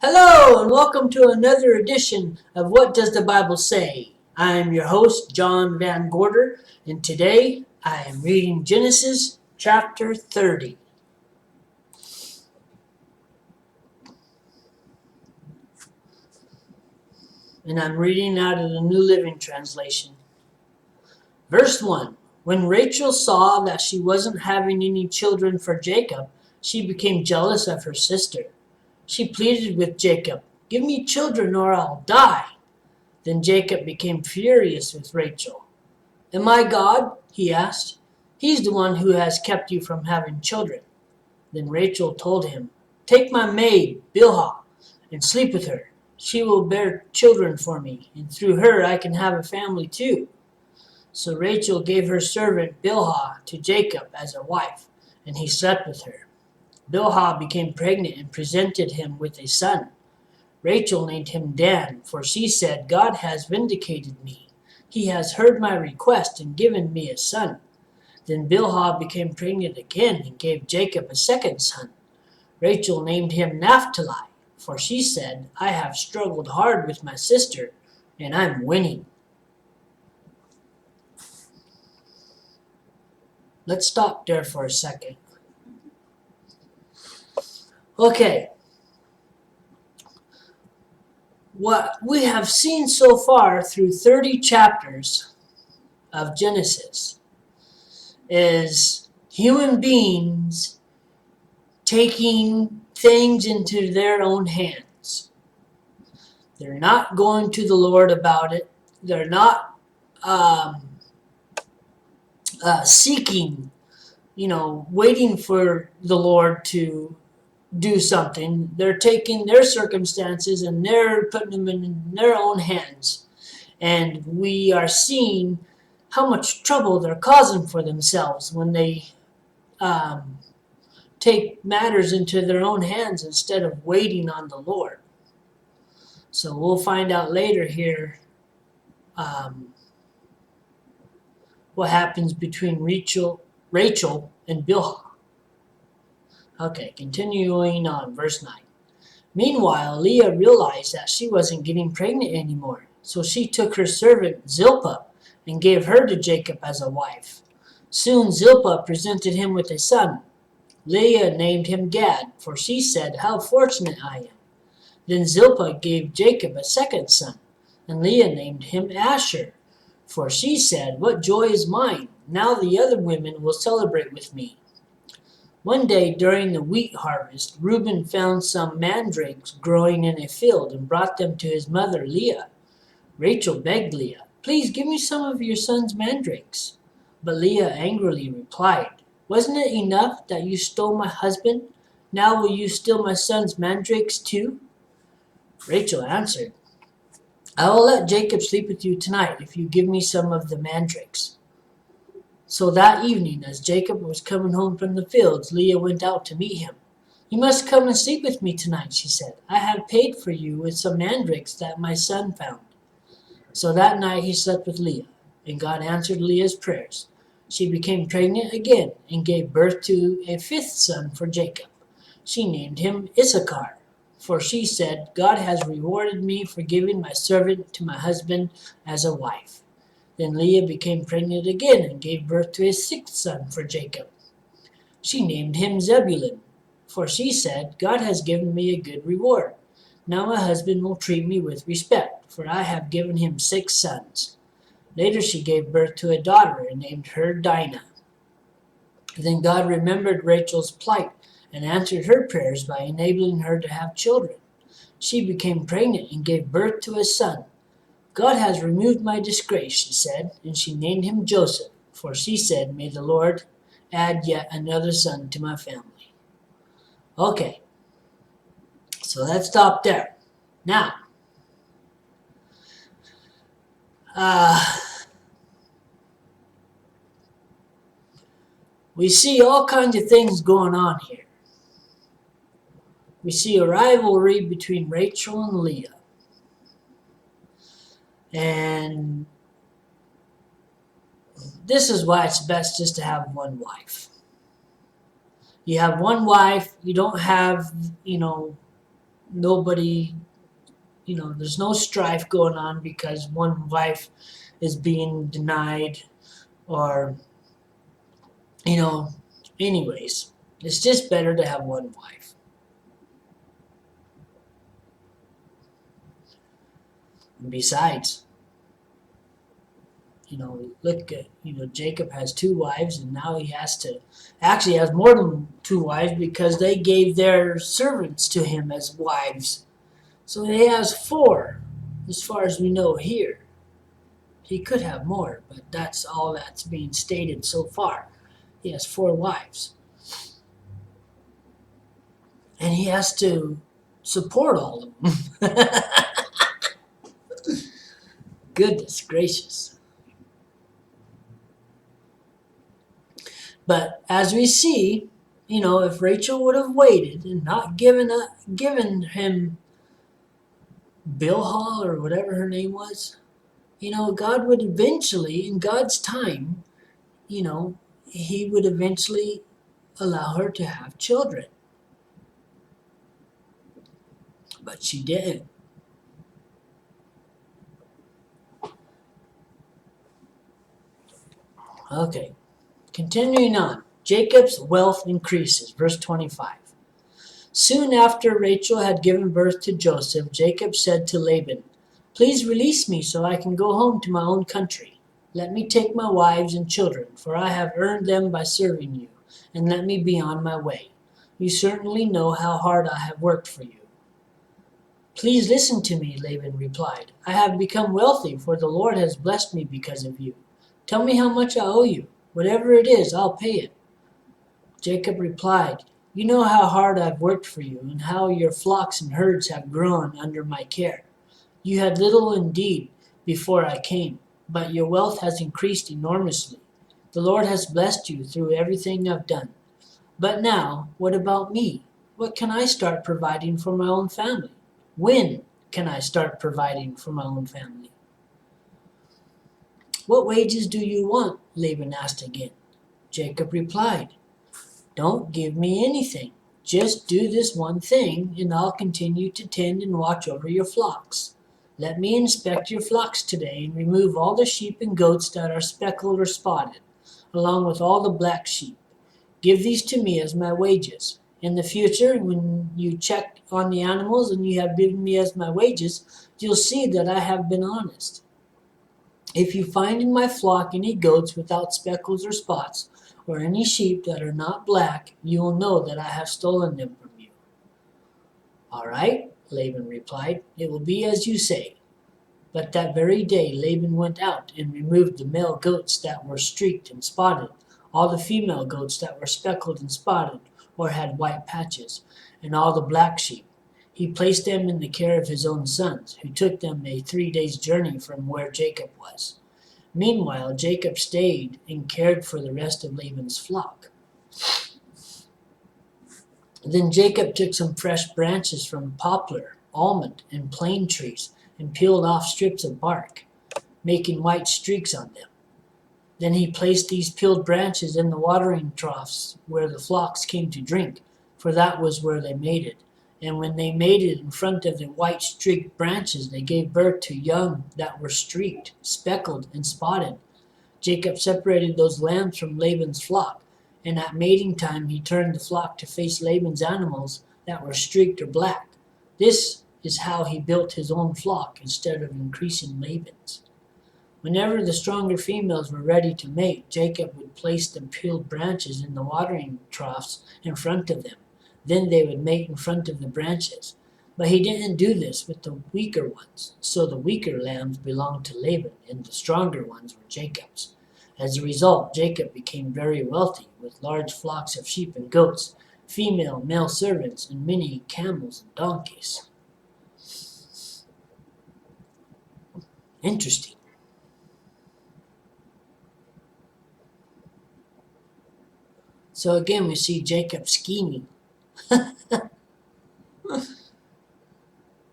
Hello and welcome to another edition of What Does the Bible Say? I am your host, John Van Gorder, and today I am reading Genesis chapter 30. And I'm reading out of the New Living Translation. Verse 1. When Rachel saw that she wasn't having any children for Jacob, she became jealous of her sister. She pleaded with Jacob, "Give me children or I'll die." Then Jacob became furious with Rachel. "Am I God?" he asked. "He's the one who has kept you from having children." Then Rachel told him, "Take my maid, Bilhah, and sleep with her. She will bear children for me, and through her I can have a family too." So Rachel gave her servant Bilhah to Jacob as a wife, and he slept with her. Bilhah became pregnant and presented him with a son. Rachel named him Dan, for she said, "God has vindicated me. He has heard my request and given me a son." Then Bilhah became pregnant again and gave Jacob a second son. Rachel named him Naphtali, for she said, "I have struggled hard with my sister, and I'm winning." Let's stop there for a second. Okay. What we have seen so far through 30 chapters of Genesis is human beings taking things into their own hands. They're not going to the Lord about it. They're not seeking, waiting for the Lord to do something. They're taking their circumstances and they're putting them in their own hands. And we are seeing how much trouble they're causing for themselves when they take matters into their own hands instead of waiting on the Lord. So we'll find out later here what happens between Rachel and Bilhah. Okay, continuing on, verse 9. Meanwhile, Leah realized that she wasn't getting pregnant anymore, so she took her servant Zilpah and gave her to Jacob as a wife. Soon Zilpah presented him with a son. Leah named him Gad, for she said, "How fortunate I am." Then Zilpah gave Jacob a second son, and Leah named him Asher, for she said, "What joy is mine! Now the other women will celebrate with me." One day during the wheat harvest, Reuben found some mandrakes growing in a field and brought them to his mother Leah. Rachel begged Leah, "Please give me some of your son's mandrakes." But Leah angrily replied, "Wasn't it enough that you stole my husband? Now will you steal my son's mandrakes too?" Rachel answered, "I will let Jacob sleep with you tonight if you give me some of the mandrakes." So that evening, as Jacob was coming home from the fields, Leah went out to meet him. "You must come and sleep with me tonight," she said. "I have paid for you with some mandrakes that my son found." So that night he slept with Leah, and God answered Leah's prayers. She became pregnant again and gave birth to a fifth son for Jacob. She named him Issachar, for she said, "God has rewarded me for giving my servant to my husband as a wife." Then Leah became pregnant again and gave birth to a sixth son for Jacob. She named him Zebulun, for she said, "God has given me a good reward. Now my husband will treat me with respect, for I have given him 6 sons." Later she gave birth to a daughter and named her Dinah. Then God remembered Rachel's plight and answered her prayers by enabling her to have children. She became pregnant and gave birth to a son. "God has removed my disgrace," she said, and she named him Joseph, for she said, "May the Lord add yet another son to my family." Okay, so let's stop there. Now, we see all kinds of things going on here. We see a rivalry between Rachel and Leah. And this is why it's best just to have one wife. You have one wife, you don't have, nobody, there's no strife going on because one wife is being denied or, you know, anyways, it's just better to have one wife. And besides, look at, Jacob has two wives and now he actually has more than two wives because they gave their servants to him as wives. So he has four, as far as we know here. He could have more, but that's all that's being stated so far. He has four wives. And he has to support all of them. Goodness gracious. But as we see, if Rachel would have waited and not given him Bilhah or whatever her name was, God would eventually, in God's time, he would eventually allow her to have children. But she didn't. Okay, continuing on. Jacob's wealth increases. Verse 25. Soon after Rachel had given birth to Joseph, Jacob said to Laban, "Please release me so I can go home to my own country. Let me take my wives and children, for I have earned them by serving you, and let me be on my way. You certainly know how hard I have worked for you." "Please listen to me," Laban replied. "I have become wealthy, for the Lord has blessed me because of you. Tell me how much I owe you. Whatever it is, I'll pay it." Jacob replied, "You know how hard I've worked for you, and how your flocks and herds have grown under my care. You had little indeed before I came, but your wealth has increased enormously. The Lord has blessed you through everything I've done. But now, what about me? What can I start providing for my own family? When can I start providing for my own family?" "What wages do you want?" Laban asked again. Jacob replied, "Don't give me anything. Just do this one thing, and I'll continue to tend and watch over your flocks. Let me inspect your flocks today and remove all the sheep and goats that are speckled or spotted, along with all the black sheep. Give these to me as my wages. In the future, when you check on the animals and you have given me as my wages, you'll see that I have been honest. If you find in my flock any goats without speckles or spots, or any sheep that are not black, you will know that I have stolen them from you." "All right," Laban replied, "it will be as you say." But that very day Laban went out and removed the male goats that were streaked and spotted, all the female goats that were speckled and spotted or had white patches, and all the black sheep. He placed them in the care of his own sons, who took them a 3 days' journey from where Jacob was. Meanwhile, Jacob stayed and cared for the rest of Laban's flock. Then Jacob took some fresh branches from poplar, almond, and plane trees and peeled off strips of bark, making white streaks on them. Then he placed these peeled branches in the watering troughs where the flocks came to drink, for that was where they mated. And when they mated in front of the white streaked branches, they gave birth to young that were streaked, speckled, and spotted. Jacob separated those lambs from Laban's flock, and at mating time he turned the flock to face Laban's animals that were streaked or black. This is how he built his own flock instead of increasing Laban's. Whenever the stronger females were ready to mate, Jacob would place the peeled branches in the watering troughs in front of them. Then they would mate in front of the branches. But he didn't do this with the weaker ones, so the weaker lambs belonged to Laban, and the stronger ones were Jacob's. As a result, Jacob became very wealthy, with large flocks of sheep and goats, female male servants, and many camels and donkeys. Interesting. So again, we see Jacob scheming.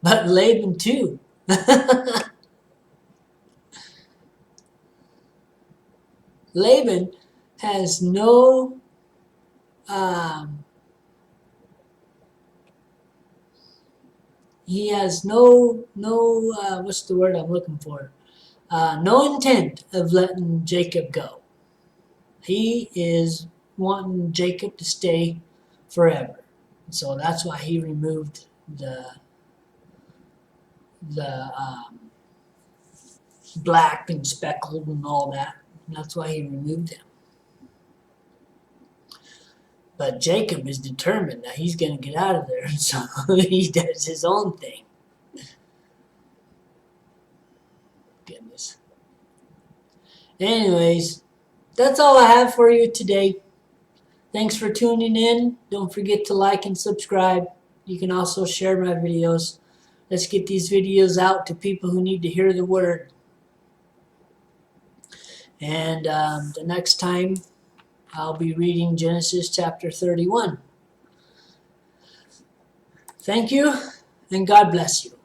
But Laban too. Laban has no um, he has no what's the word I'm looking for? No intent of letting Jacob go. He is wanting Jacob to stay forever. So that's why he removed the black and speckled and all that. And that's why he removed him. But Jacob is determined that he's going to get out of there, so he does his own thing. Goodness. Anyways, that's all I have for you today. Thanks for tuning in. Don't forget to like and subscribe. You can also share my videos. Let's get these videos out to people who need to hear the word. And the next time, I'll be reading Genesis chapter 31. Thank you, and God bless you.